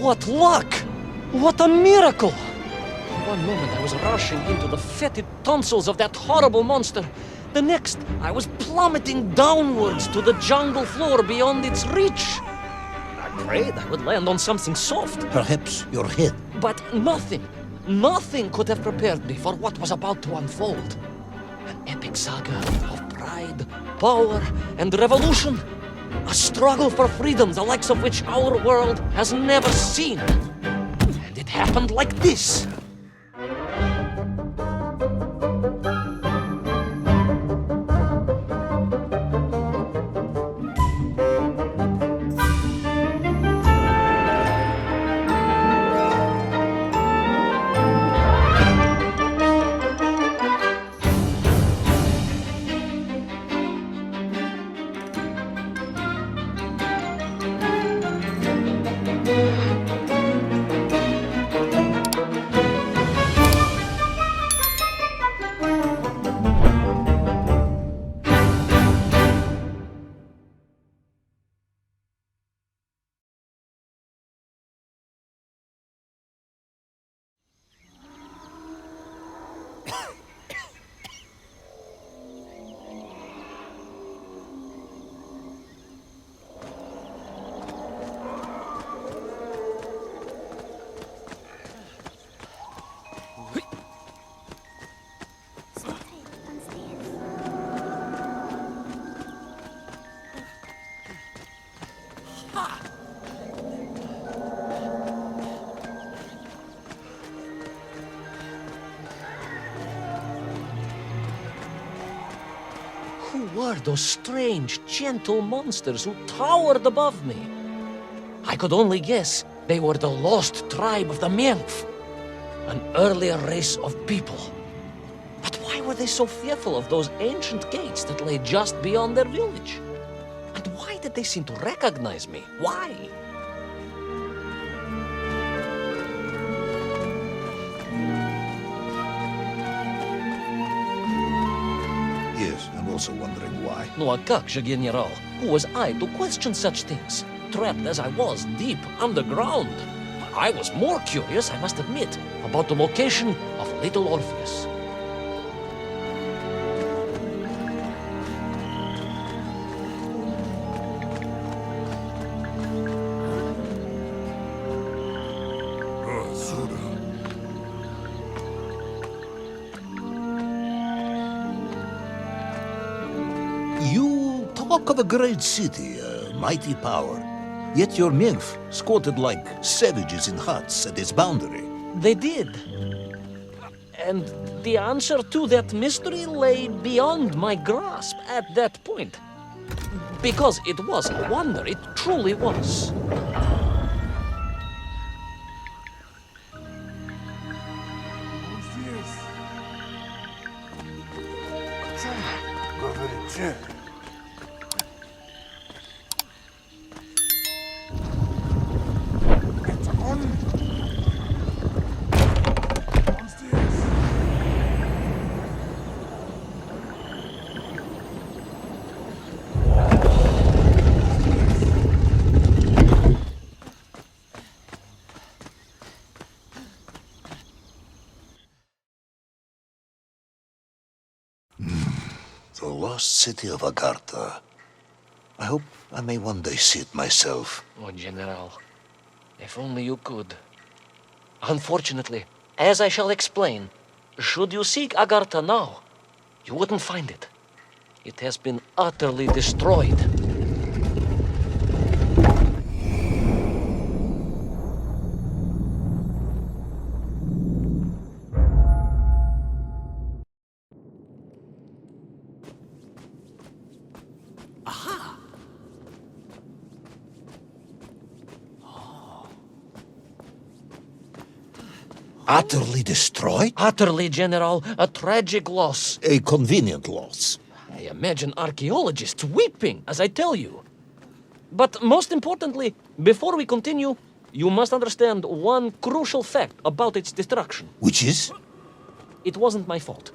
What luck! What a miracle! One moment I was rushing into the fetid tonsils of that horrible monster. The next, I was plummeting downwards to the jungle floor beyond its reach. I prayed I would land on something soft. Perhaps your head. But nothing could have prepared me for what was about to unfold. An epic saga of pride, power, and revolution. A struggle for freedom the likes of which our world has never seen. And it happened like this. Who were those strange, gentle monsters who towered above me? I could only guess they were the lost tribe of the MENK, an earlier race of people. But why were they so fearful of those ancient gates that lay just beyond their village? And why did they seem to recognize me? Why? Yes, I'm also wondering why. Ну а как же, генерал? Who was I to question such things? Trapped as I was deep underground. I was more curious, I must admit, about the location of little Orpheus. You talk of a great city, a mighty power. Yet your MENK squatted like savages in huts at its boundary. They did. And the answer to that mystery lay beyond my grasp at that point. Because it was a wonder, it truly was. The lost city of Agartha. I hope I may one day see it myself. Oh, General, if only you could. Unfortunately, as I shall explain, should you seek Agartha now, you wouldn't find it. It has been utterly destroyed. Utterly destroyed? Utterly, General, a tragic loss. A convenient loss. I imagine archaeologists weeping as I tell you. But most importantly, before we continue, you must understand one crucial fact about its destruction. Which is? It wasn't my fault.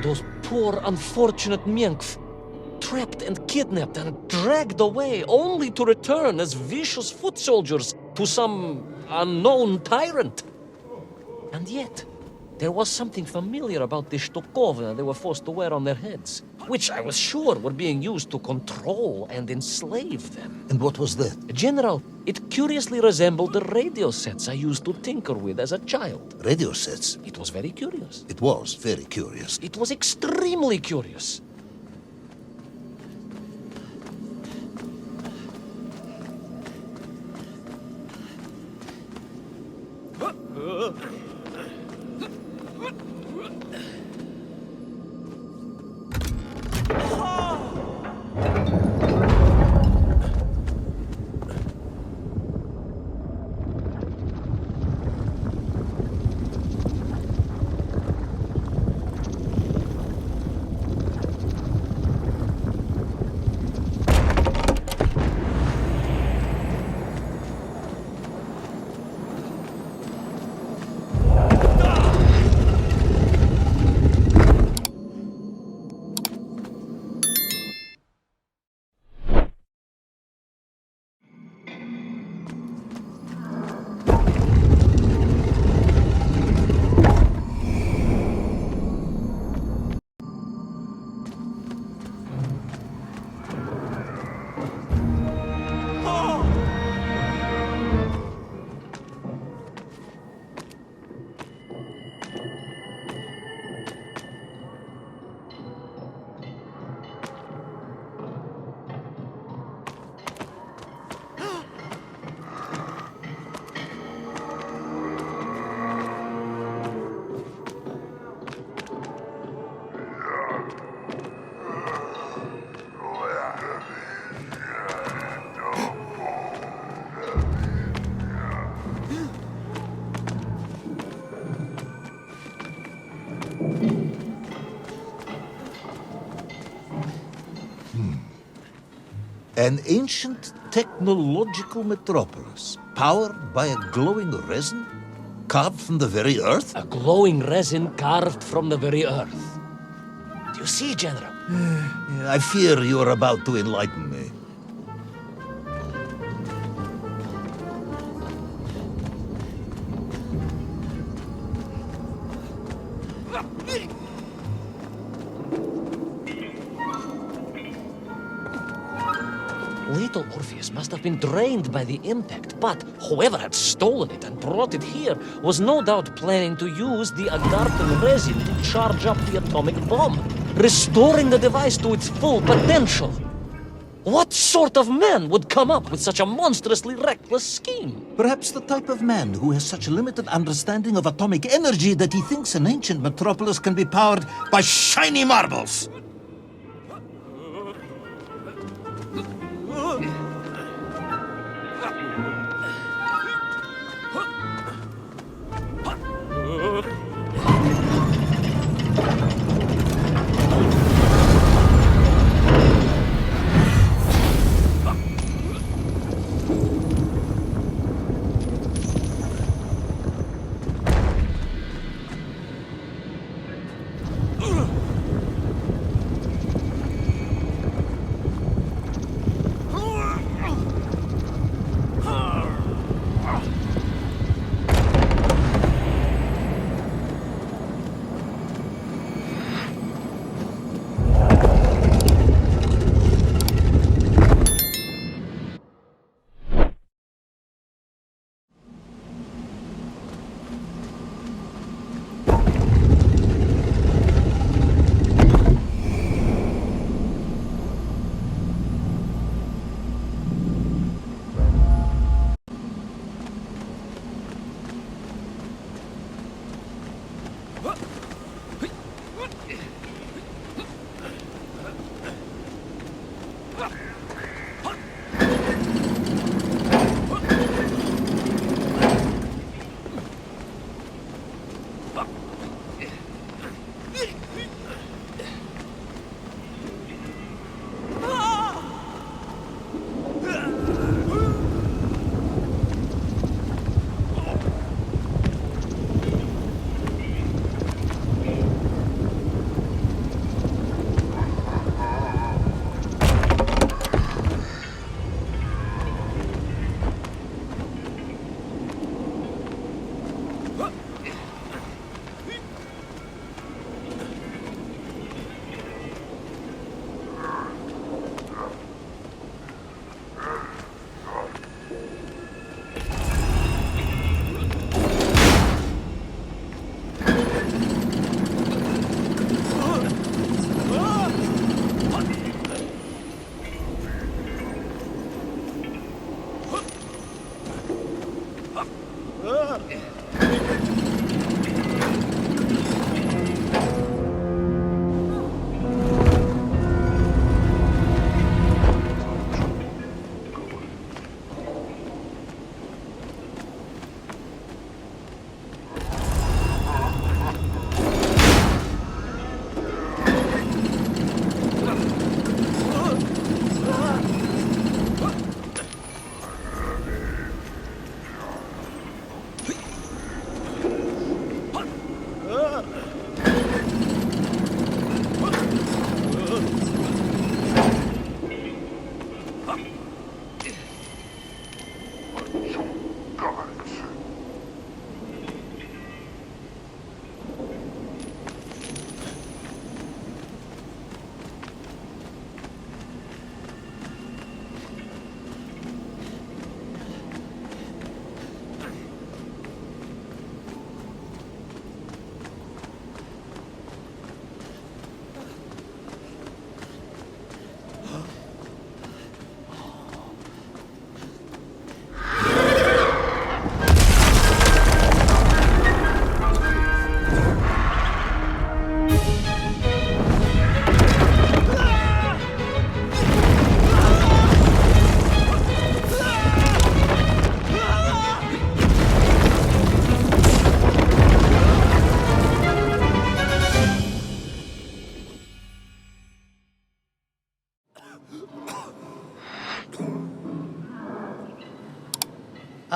Those poor, unfortunate MENK, trapped and kidnapped and dragged away, only to return as vicious foot soldiers to some unknown tyrant. And yet, there was something familiar about the Stokova they were forced to wear on their heads, which I was sure were being used to control and enslave them. And what was that? General, it curiously resembled the radio sets I used to tinker with as a child. Radio sets? It was very curious. It was very curious. It was extremely curious. An ancient technological metropolis, powered by a glowing resin, carved from the very earth? A glowing resin carved from the very earth. Do you see, General? I fear you are about to enlighten me. Little Orpheus must have been drained by the impact, but whoever had stolen it and brought it here was no doubt planning to use the Agarthan resin to charge up the atomic bomb, restoring the device to its full potential. What sort of man would come up with such a monstrously reckless scheme? Perhaps the type of man who has such a limited understanding of atomic energy that he thinks an ancient metropolis can be powered by shiny marbles.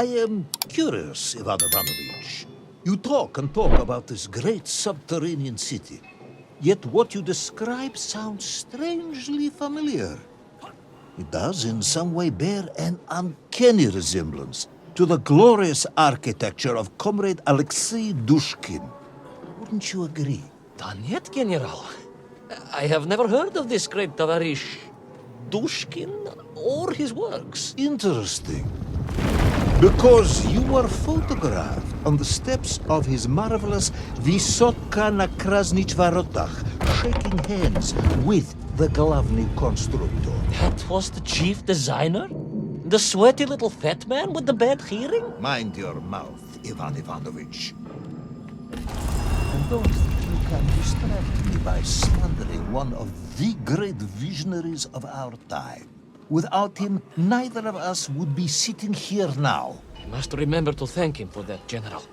I am curious, Ivan Ivanovich. You talk and talk about this great subterranean city. Yet what you describe sounds strangely familiar. It does in some way bear an uncanny resemblance to the glorious architecture of Comrade Alexei Dushkin. Wouldn't you agree? Da нет, General. I have never heard of this great Tavarish Dushkin or his works. Interesting. Because you were photographed on the steps of his marvelous Vysotka na Krasnich Varotach, shaking hands with the Glavny Constructor. That was the chief designer? The sweaty little fat man with the bad hearing? Mind your mouth, Ivan Ivanovich. And don't think you can distract me by slandering one of the great visionaries of our time. Without him, neither of us would be sitting here now. You must remember to thank him for that, General.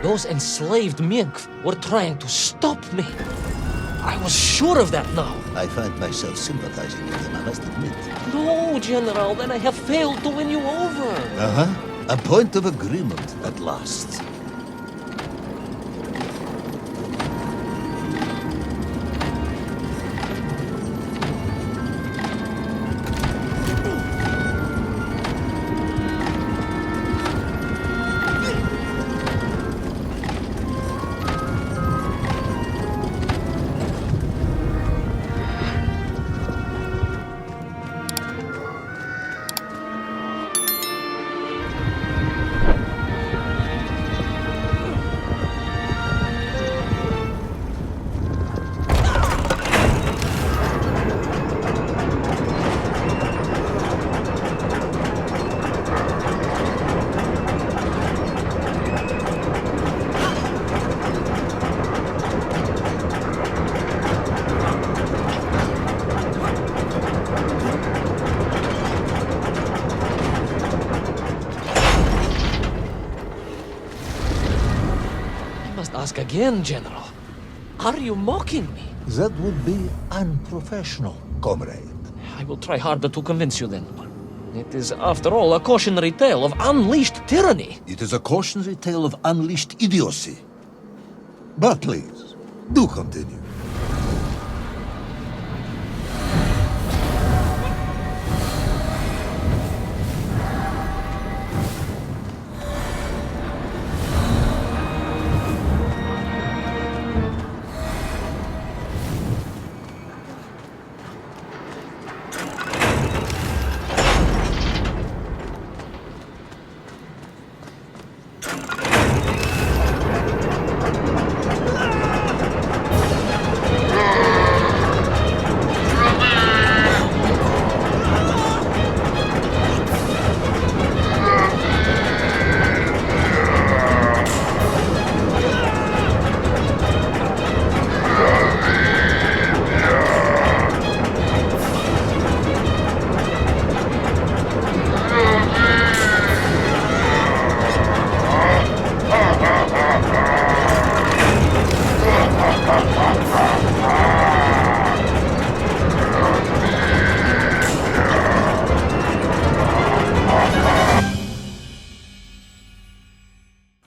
Those enslaved MENK were trying to stop me. I was sure of that now. I find myself sympathizing with them, I must admit. No, General, then I have failed to win you over. Uh-huh. A point of agreement at last. Ask again, General. Are you mocking me? That would be unprofessional, comrade. I will try harder to convince you then. It is, after all, a cautionary tale of unleashed tyranny. It is a cautionary tale of unleashed idiocy. But please, do continue.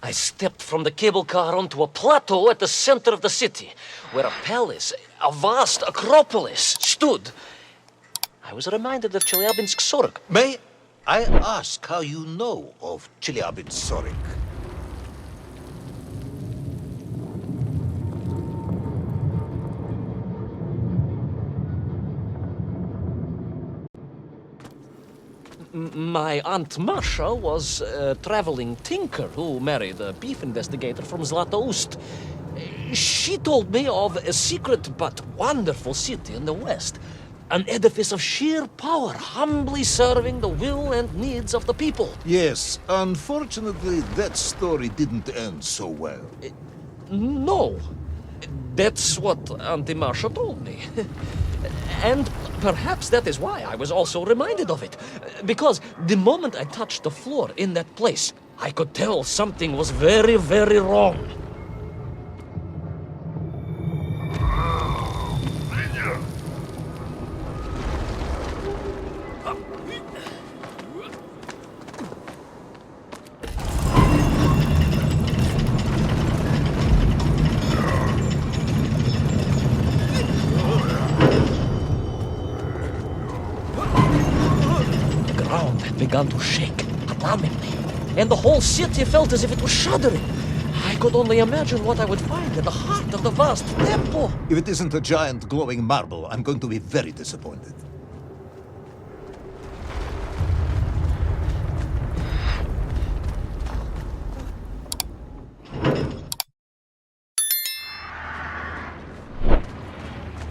I stepped from the cable car onto a plateau at the center of the city, where a palace, a vast acropolis, stood. I was reminded of Chelyabinsk 40. May I ask how you know of Chelyabinsk Sorik. My Aunt Masha was a traveling tinker who married a beef investigator from Zlatoust. She told me of a secret but wonderful city in the west. An edifice of sheer power, humbly serving the will and needs of the people. Yes, unfortunately, that story didn't end so well. No. That's what Auntie Marcia told me. And perhaps that is why I was also reminded of it. Because the moment I touched the floor in that place, I could tell something was very, very wrong. Began to shake, alarmingly, and the whole city felt as if it was shuddering. I could only imagine what I would find in the heart of the vast temple. If it isn't a giant glowing marble, I'm going to be very disappointed.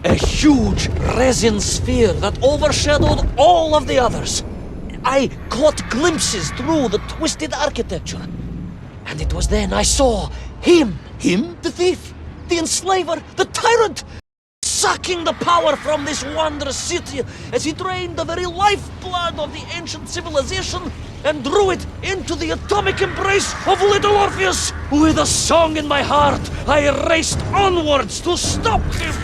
A huge resin sphere that overshadowed all of the others. I caught glimpses through the twisted architecture. And it was then I saw him. Him? The thief, the enslaver, the tyrant, sucking the power from this wondrous city as he drained the very lifeblood of the ancient civilization and drew it into the atomic embrace of little Orpheus. With a song in my heart, I raced onwards to stop him.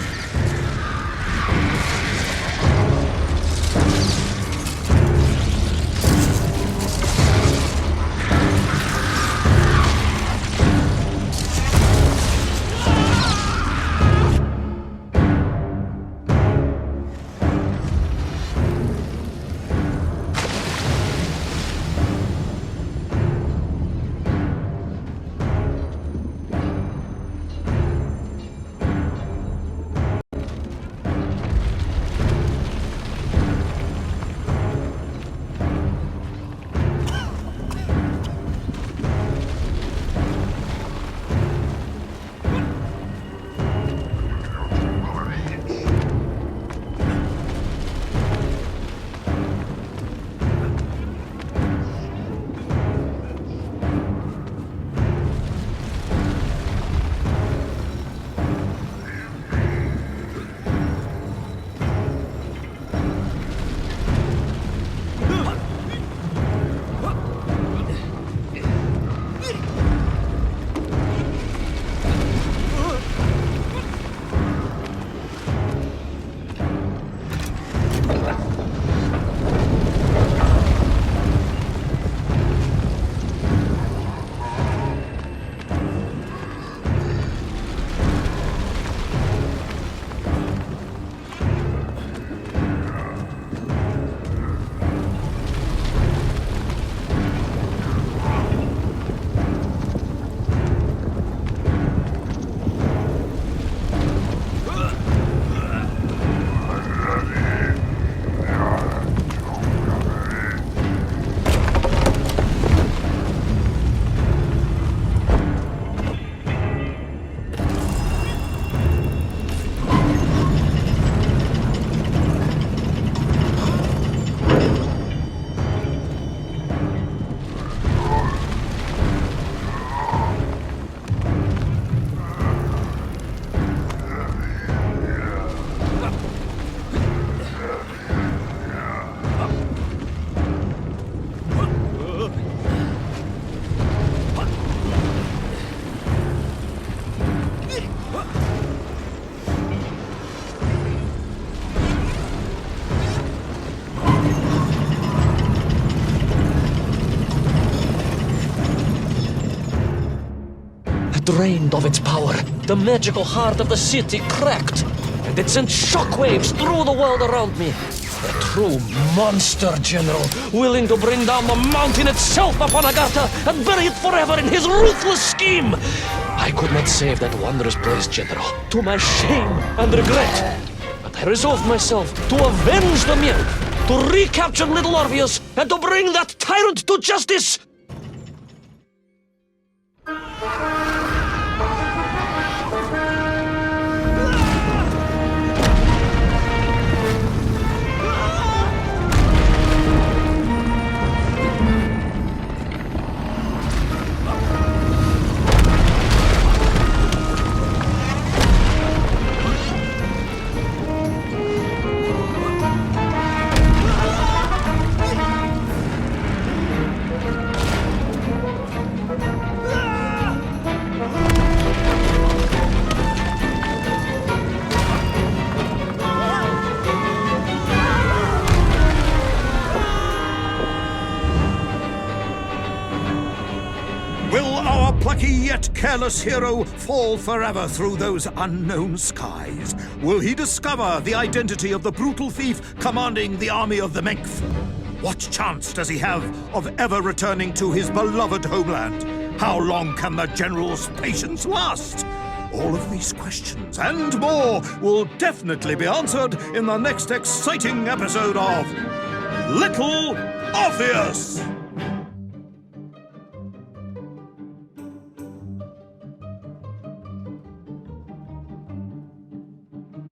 Drained of its power, the magical heart of the city cracked, and it sent shockwaves through the world around me. A true monster, General, willing to bring down the mountain itself upon Agartha and bury it forever in his ruthless scheme. I could not save that wondrous place, General, to my shame and regret. But I resolved myself to avenge the MENK, to recapture little Orpheus, and to bring that tyrant to justice. Will our plucky yet careless hero fall forever through those unknown skies? Will he discover the identity of the brutal thief commanding the army of the MENK? What chance does he have of ever returning to his beloved homeland? How long can the general's patience last? All of these questions and more will definitely be answered in the next exciting episode of Little Orpheus!